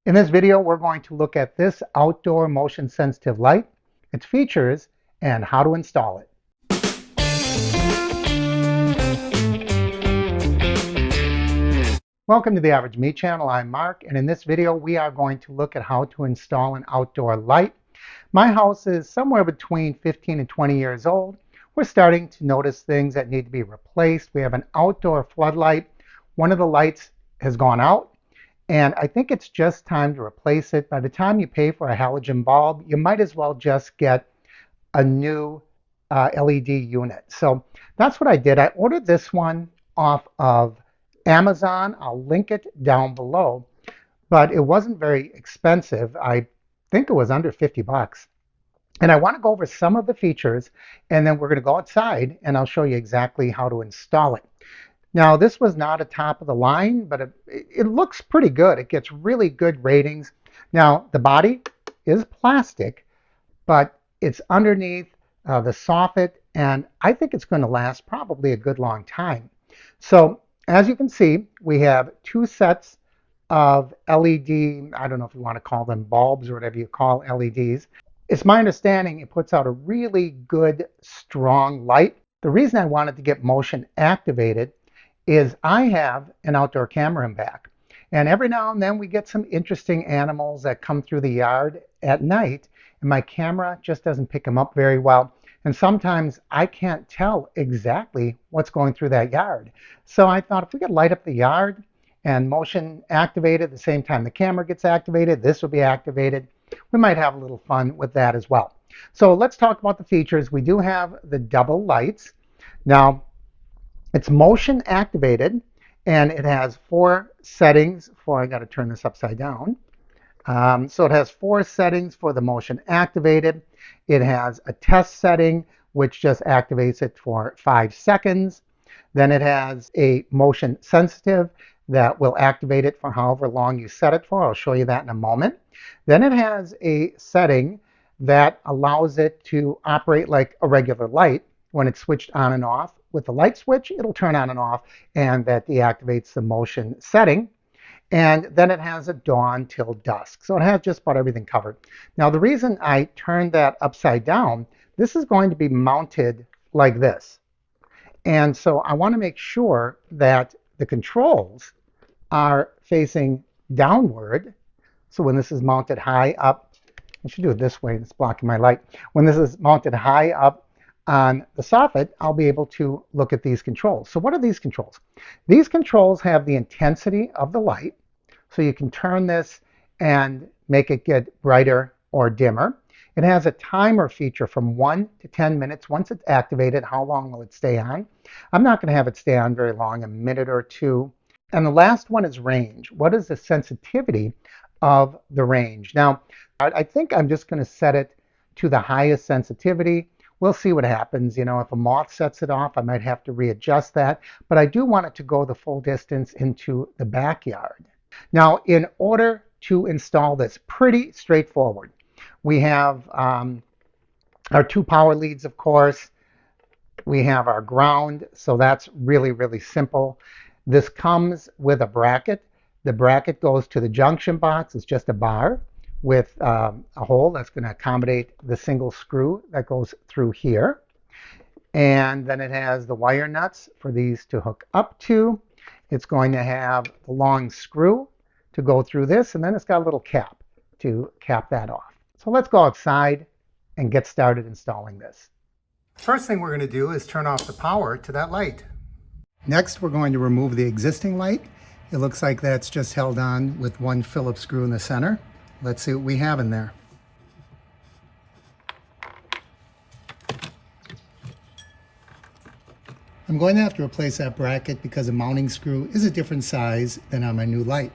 In this video, we're going to look at this outdoor motion sensitive light, its features, and how to install it. Welcome to the Average Me channel. I'm Mark, and in this video, we are going to look at how to install an outdoor light. My house is somewhere between 15 and 20 years old. We're starting to notice things that need to be replaced. We have an outdoor floodlight. One of the lights has gone out, and I think it's just time to replace it. By the time you pay for a halogen bulb, you might as well just get a new LED unit. So that's what I did. I ordered this one off of Amazon. I'll link it down below, but it wasn't very expensive. I think it was under 50 bucks. And I want to go over some of the features, and then we're going to go outside and I'll show you exactly how to install it. Now, this was not a top of the line, but it looks pretty good. It gets really good ratings. Now, the body is plastic, but it's underneath the soffit, and I think it's going to last probably a good long time. So, as you can see, we have two sets of LED, I don't know if you want to call them bulbs or whatever you call LEDs. It's my understanding it puts out a really good, strong light. The reason I wanted to get motion activated is I have an outdoor camera in back, and every now and then we get some interesting animals that come through the yard at night, and my camera just doesn't pick them up very well, and sometimes I can't tell exactly what's going through that yard. So I thought if we could light up the yard and motion activate at the same time the camera gets activated, this will be activated. We might have a little fun with that as well. So let's talk about the features. We do have the double lights. Now, it's motion activated, and it has four settings for, I got to turn this upside down. So it has four settings for the motion activated. It has a test setting, which just activates it for 5 seconds. Then it has a motion sensitive that will activate it for however long you set it for. I'll show you that in a moment. Then it has a setting that allows it to operate like a regular light when it's switched on and off. With the light switch, it'll turn on and off, and that deactivates the motion setting. And then it has a dawn till dusk. So it has just about everything covered. Now, the reason I turned that upside down, this is going to be mounted like this. And so I want to make sure that the controls are facing downward. So when this is mounted high up, I should do it this way, it's blocking my light. When this is mounted high up on the soffit, I'll be able to look at these controls. So what are these controls? These controls have the intensity of the light. So you can turn this and make it get brighter or dimmer. It has a timer feature from 1 to 10 minutes. Once it's activated, how long will it stay on? I'm not going to have it stay on very long, a minute or two. And the last one is range. What is the sensitivity of the range? Now, I think I'm just going to set it to the highest sensitivity. We'll see what happens. You know, if a moth sets it off, I might have to readjust that. But I do want it to go the full distance into the backyard. Now, in order to install this, pretty straightforward. We have our two power leads, of course. We have our ground, so that's really, really simple. This comes with a bracket. The bracket goes to the junction box. It's just a bar with a hole that's going to accommodate the single screw that goes through here. And then it has the wire nuts for these to hook up to. It's going to have the long screw to go through this, and then it's got a little cap to cap that off. So let's go outside and get started installing this. First thing we're going to do is turn off the power to that light. Next, we're going to remove the existing light. It looks like that's just held on with one Phillips screw in the center. Let's see what we have in there. I'm going to have to replace that bracket because the mounting screw is a different size than on my new light.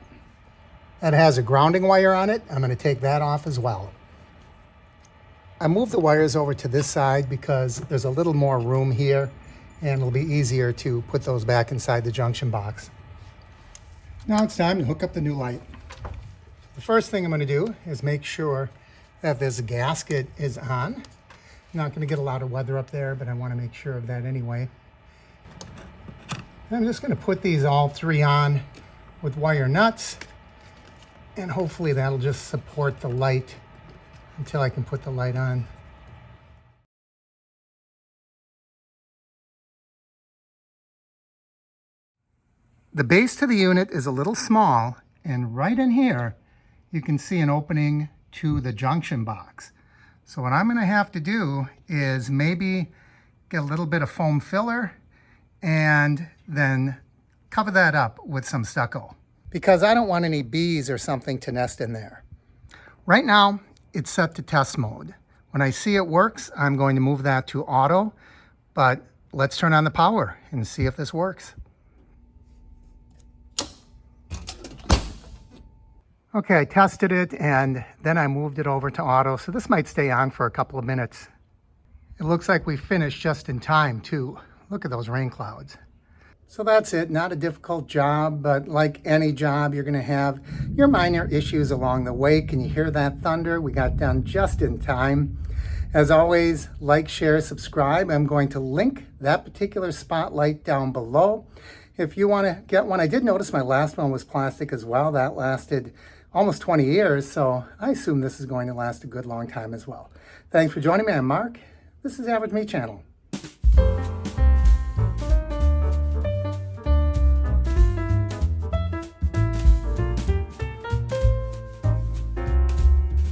That has a grounding wire on it. I'm going to take that off as well. I moved the wires over to this side because there's a little more room here, and it'll be easier to put those back inside the junction box. Now it's time to hook up the new light. The first thing I'm going to do is make sure that this gasket is on. I'm not going to get a lot of weather up there, but I want to make sure of that anyway. I'm just going to put these all three on with wire nuts, And hopefully that'll just support the light until I can put the light on. The base to the unit is a little small, and right in here you can see an opening to the junction box. So what I'm going to have to do is maybe get a little bit of foam filler and then cover that up with some stucco, because I don't want any bees or something to nest in there. Right now it's set to test mode. When I see it works, I'm going to move that to auto, but let's turn on the power and see if this works. Okay, I tested it and then I moved it over to auto, so this might stay on for a couple of minutes. It looks like we finished just in time too. Look at those rain clouds. So that's it, not a difficult job, but like any job, you're gonna have your minor issues along the way. Can you hear that thunder? We got done just in time. As always, like, share, subscribe. I'm going to link that particular spotlight down below. If you wanna get one, I did notice my last one was plastic as well. That lasted almost 20 years, so I assume this is going to last a good long time as well. Thanks for joining me. I'm Mark. This is Average Me Channel.